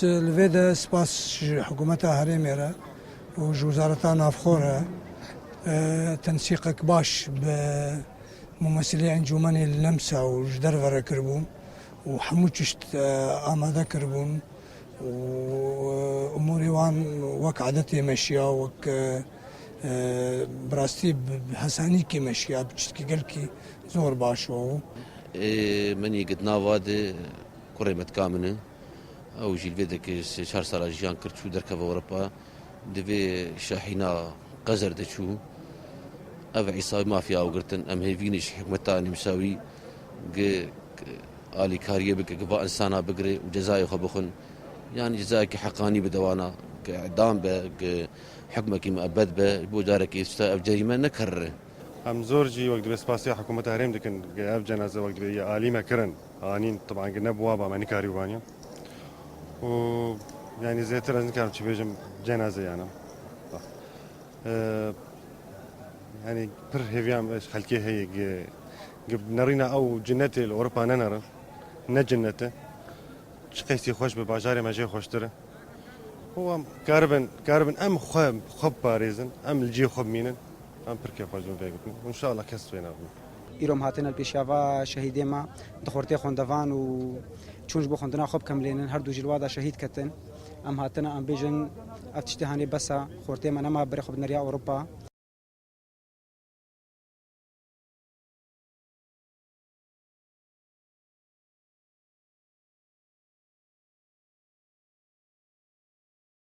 الفيدا سباس حكومتها هريميرا ووزارتها نافخورة تنسيقك باش بممثلي انجمن اللمسة وجدرفر كربون وحموتشت آماده كربون وأموري وان وك عادتي مشيا وك براستي بحسانيكي مشيا بتشتكي قلكي زور باشو مني قد نافاد كريمت كامنه او جيل فيدك شهر سال جيان كرتشو دركب اوروبا دفي شاحنه قزر دشو اف عيسى مافيا وقرتن ام هيفينش حكمتاني مساوي آلي كاريه بك قبا انسانا بقري وجزاي خبخن يعني جزاك حقاني بدوانا كاعدام ب حكمك مؤبد ب بودارك يستاء جريمه نكرر ام زورجي وقت بسباسي حكومه هرم دكن جاب جنازه وقت بي آلي مكرن انين طبعا قلنا بوابه ماني كاريوانيا و يعني زي ترى كان تشبيجم جنازه يعني يعني بر هيفيام ايش خلكي هي قبل نرينا او جنتي الاوروبا ننرى نجنته شقيتي خوش بباجاري ماجي خوشتره هو كاربن ام خب باريزن ام الجي خب مينن ام بركي خوش بيقول وان شاء الله كسوينا ایرم هاتن البیشاوا شهیدی ما دخورتی خوندوان و چونج بو خوندنا خوب کملینن هر دو جلوادا شهید کتن ام هاتن ام بیجن افتشتهانی بسا خورتی ما نما بر خوب نریا اوروبا